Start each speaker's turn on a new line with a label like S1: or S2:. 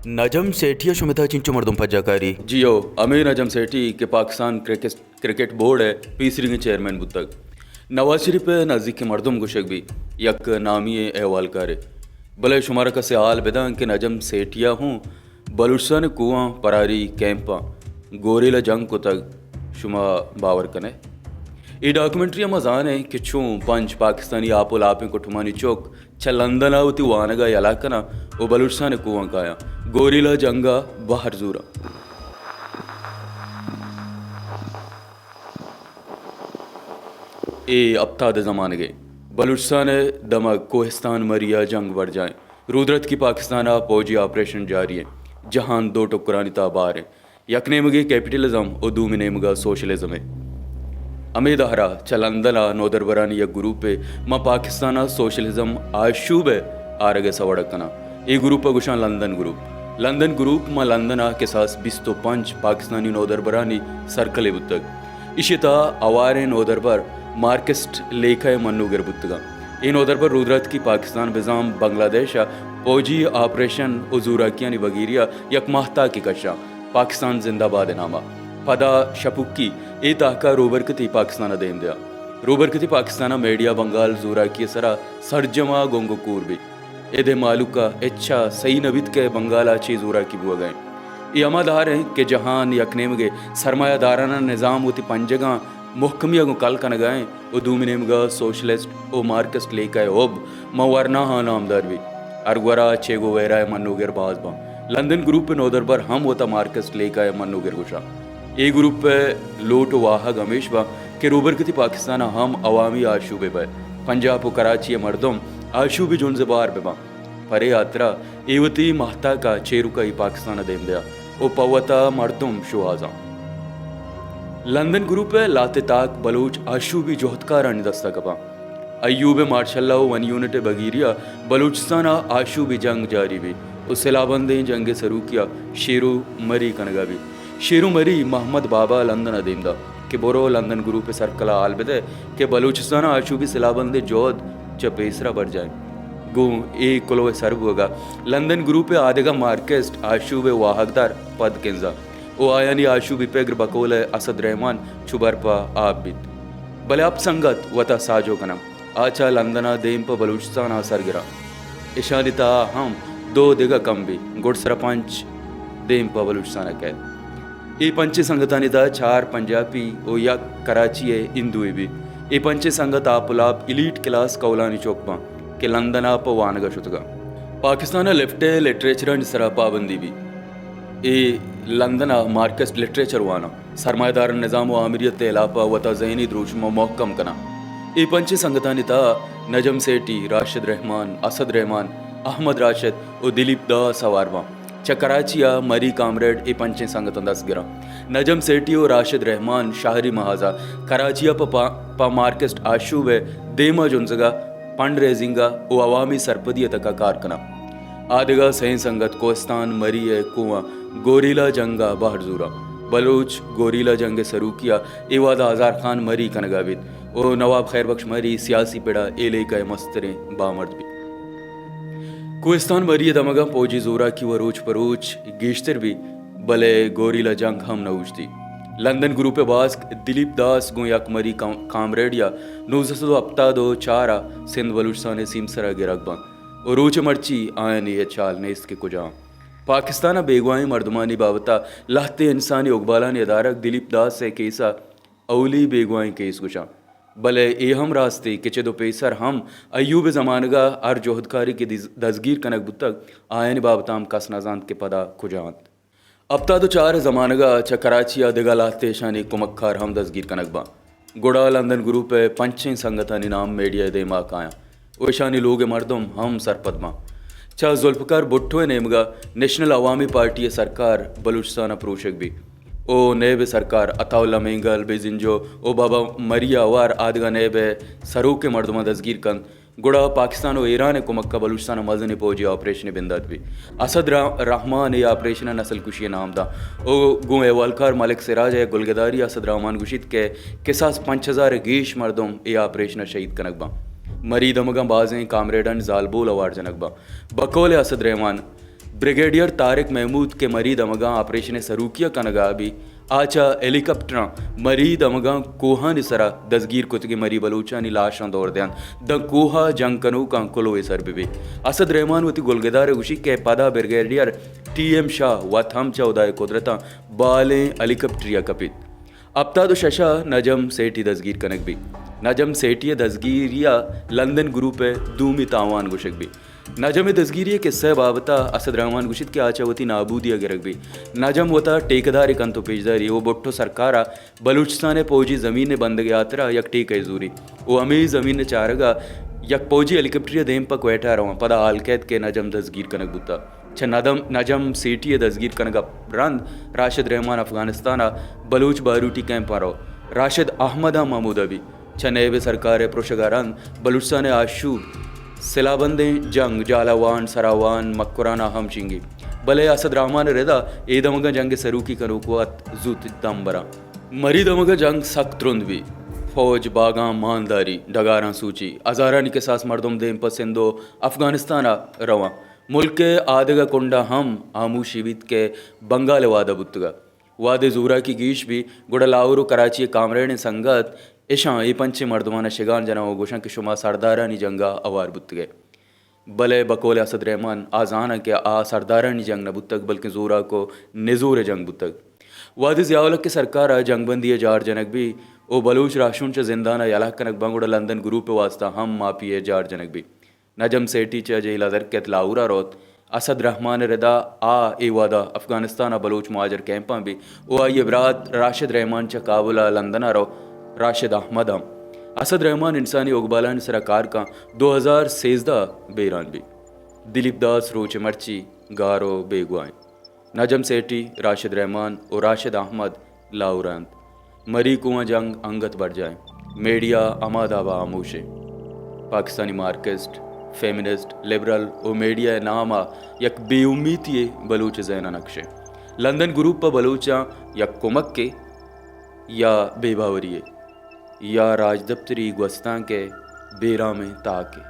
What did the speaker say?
S1: नजम सेठिया शुमिता चिंचो मर्दम फज्जाकारी
S2: जियो अमीर नजम सेठी के Pakistan cricket board है पीसरी के चेयरमैन बुतक नवाज शरीफ नज़दीक के मर्दम गुशक भी यक नामी अहवाल करे भले शुमार का से आल बेदा के नजम सेठिया हूँ बलूचिस्तान कुआं परारी कैंपा गोरेला जंग को तक शुमा बावर कने ये डॉक्यूमेंट्री मजान है कि छूँ पंच पाकिस्तानी आपो लापे को ठुमानी चौक लंदन आवती वानगा इलाकना वो बलूचिस्तान कुआं काया गोरीला जंगा बाहर जूरा ए अब्ताद ज़मान गए बलूचिस्तान दमक कोहिस्तान मरिया जंग बढ़ जाए रुद्रत की पाकिस्तान फौजी ऑपरेशन जारी है जहान दो टुकरानी ताबार है यकनेमगे कैपिटलिज्म और दूम नेमगा सोशलिज्म है अमेदहरा चलंदला नोदरबरानी या ग्रुप मा पाकिस्तान सोशलिज्म आशूब आरगे सवड़कना ये ग्रुप गुशान लंदन ग्रुप मा लंदन के साथ बिस्तो पंच पाकिस्तानी नोदरबरानी सर्कल बुतक इशिता अवारे नोदरबर मार्केस्ट लेखा मन्नूगर बुतगा ये नोदरबर रुद्रत की पाकिस्तान बिजाम बांग्लादेश फौजी ऑपरेशन उजूराकियानी वगीरिया यक माहता की कशा पाकिस्तान जिंदाबाद नामा पदा शपुक्की ए ताका रोबरकती पाकिस्तान देम दिया रोबरकती पाकिस्तान मीडिया बंगाल जूरा की सरा सरजमा गोंगो कूरबी एदे मालूका अच्छा सही नबित के बंगाला ची जूरा की बुआ गए ये अमादार हैं कि जहान यकनेमगे सरमायादाराना निज़ाम होती पंजगा मुहकमिया को कल कन गए वो दूमिनेमगा सोशलिस्ट ओ मार्कस्ट लेकर ओब मवरना हाँ नामदार भी अरगवरा चेगो वेरा मन्नूगर बाजबा लंदन ग्रुप नोदर पर हम होता मार्कस्ट लेकर मन्नूगर गुशा ये ग्रुप लोट वाहग हमेश बा के रोबरकती पाकिस्तान हम अवामी आशूबे बे पंजाब और कराची मर्दम आशूबी जोन जबार बेबा परे यात्रा एवती महता का चेरुका ही पाकिस्तान देम दिया ओ पवता मर्दम शुआजा लंदन ग्रुप लाते ताक बलूच आशूबी जोहतकारानी दस्तकबा अयूब मार्शल्ला वन यूनिट बगीरिया बलूचिस्तान आशूबी जंग जारी भी उस सिलाबंदे जंग सरूकिया शेरू मरी कनगा भी शेरू मरी मोहम्मद बाबा लंदन अदीमदा के बोरो लंदन ग्रुप सर्कला आलबदे के बलूचिस्तान आशूबी सिलाबंदे जोद चपेसरा बढ़ जाए गो ए कुलो सर्व होगा लंदन ग्रुप आदेगा मार्केस्ट आशूबे वाहकदार पद केंजा ओ आयानी आशूबी पेग्र बकोल असद रहमान छुबरपा आबिद भले अब संगत वता साजो कनम आचा लंदना देम प बलूचिस्तान सरगिरा इशानिता हम दो दिगा कम भी गुड़ सरपंच देम प बलूचिस्तान के ये पंचे संगतानिदा चार पंजाबी ओ या कराची इंदू भी ये पंचे संगत आपुलाप इलीट क्लास कौलानी चौकपा के लंदन आप वानगा शुतगा पाकिस्तान लेफ्ट लिटरेचर निसरा पाबंदी भी ये लंदन मार्केस्ट लिटरेचर वाना सरमायादार निज़ाम आमिरियत इलापा वता जहनी द्रोशमा मोहकम कना ये पंचे संगतानिता नजम सेठी राशिद रहमान असद रहमान अहमद राशिद और दिलीप दास अवारवा कराचिया मरी कामरेड ए पंचे संगतन दसगिरा नजम सेठी और राशिद रहमान शाहरी महाजा कराचिया पा मार्केस्ट आशूब देमा जुनजगा फंड रेजिंगा ओ अवामी सरपदियत का कारकना आदिगा सही संगत कोस्तान मरी कुआं गोरीला जंगा बहरजूरा बलूच गोरीला जंग सरूकिया एवादा आज़ार खान मरी कनगाविद ओ नवाब खैरबख्श मरी सियासी पेड़ा एले का मस्तरे बामर्द भी कोहिस्तान मरी दमगा फौजी जोरा की वरूच परूच गेश्तर भी भले गोरीला जंग हम नऊजती लंदन ग्रुप बास दिलीप दास गो यक मरी कामरेडिया नूजसदो अप्ता दो चारा सिंध बलूचिस्तान सीमसरा गिरकबा और रोच मर्ची आयन ये चाल ने इसके कुजा पाकिस्तान बेगवाई मर्दमानी बाबता लहते इंसानी उकबाला ने अदारक दिलीप दास से केसा अवली बेगवाई केस गुशा भले ए हम रास्ते के चदो पेसर हम अयूब जमानगा अर जोहदकारी के दसगीर कनक बुतक आयन बाबताम कस नजान के पदा खुजात अब तो चार जमानगा कराचिया दिगा लाते शानी कुमक्खार हम दसगीर कनकबा गुड़ा लंदन ग्रुप पंचे संगतानी नाम मीडिया दे मा काया ओशानी लोग मर्दम हम सरपदमा जुल्फकार भुट्टो नेमगा नेशनल अवामी पार्टी सरकार बलूचिस्तान प्रोशक भी ओ नेब सरकार अताउल्ला मेंगल बेजिंजो ओ बाबा मरिया वार आदगा नेब सरू के मर्दमा दसगीर कन गुड़ा पाकिस्तान और ईरान को मक्का बलूचिस्तान मजनी फौजी ऑपरेशन बिंदात भी असद रहमान ये ऑपरेशन नस्ल कुशी नाम दा ओ गो एवालकार मलिक सिराज है गुलगदारी असद रहमान गुशित के सास 5000 गेश मर्दम ये ऑपरेशन शहीद कनकबा मरी दमगा बाजें कामरेडन जालबोल अवार जनकबा बकौल असद रहमान ब्रिगेडियर तारिक महमूद के मरीद अमगा ऑपरेशन सरूकिया कनगा भी आचा हेलीकॉप्टर मरीद अमगा कोहा निसरा दसगीर कुतगे मरी बलूचा नी लाशां दौर दयान द कोहा जंग कनु का कोलो सर बिबे असद रहमान वती गुलगदार गुशी के पदा ब्रिगेडियर TM शाह व थम चौदाय कुदरता बाले हेलीकॉप्टरिया कपित अब्तादो शशा नजम सेठी दसगीर कनक भी नजम सेठी दसगीरिया लंदन ग्रुप दूमी तावान गुशक भी नजम दसगीरिया के सब बाबता असद रहमान गुशित के आचावती नाबूदिया गिरक भी नजम वता टेकदारी कंतो पेशदारी वो बोट्टो सरकारा बलूचिस्तान पौजी ज़मीन बंद यात्रा यक टेक जूरी वो अमीर ज़मीन चारगा यक पौजी हेलीकॉप्टरिया देम पक बैठा रहा पदा आलकैद के नजम दसगीर कनक बुता छ नजम सेठी दसगीर कनक रंद राशिद रहमान अफगानिस्तान बलूच बारूटी कैंप रो राशिद अहमदा महमूद अभी छ नैब सरकार प्रोशगारन बलूचिस्तान आशूब सिलाबंदे जंग जालावान सरावान मक्कुराना हम चिंगी भले असद रहमान रेदा ए दमगा जंग सरूकी करो को जुत दम्बरा मरी दमगा जंग सख्त रुंदवी फौज बागा मानदारी डगारा सूची हजारा के सास मर्दम देम पसंदो अफगानिस्तान रवा मुल्क के आदगा कुंडा हम आमूशीवित के बंगाल वादा बुतगा वादे जूरा की गीश भी गुड़लाउरु कराची कामरेण संगत इशा ई पंचे मर्दवाना शिगान जना गोशा के शुमा सरदारानी जंगा अवार बुत गए भले बकोल असद रहमान आजाना के आ सरदारानी जंग न बुतक बल्कि जोरा को निजूर जंग बुतक वादी जियावलक के सरकार जंगबंदी जार जनक भी ओ बलूच राशुन च जिंदाना यलाक कनक बंगुड़ा लंदन ग्रुप वास्ता हम मापिए जार जनक भी नजम सेठी च जहिला दरकत लाउरा रोत असद रहमान रदा आ ए वादा अफगानिस्तान बलूच मुहाजर कैंपा भी ओ आई बरात राशिद रहमान च काबुला लंदना रो राशिद अहमद असद रहमान इंसानी उगबालान सरकार का 2013 बेरान भी दिलीप दास रोच मर्ची गारो बेगुआएं नजम सेठी राशिद रहमान और राशिद अहमद लाउरांत मरी कुआं जंग अंगत बढ़ जाए मीडिया अमादावा आमोशे पाकिस्तानी मार्क्सिस्ट फेमिनिस्ट लिबरल और मीडिया नामा यक बेउम्मीदी बलूच जैना नक्शे लंदन ग्रुप पर बलूचा यक कुमक के या बेबावरिए या राजदफ्तरी ग्वस्तां के बेरा में ताके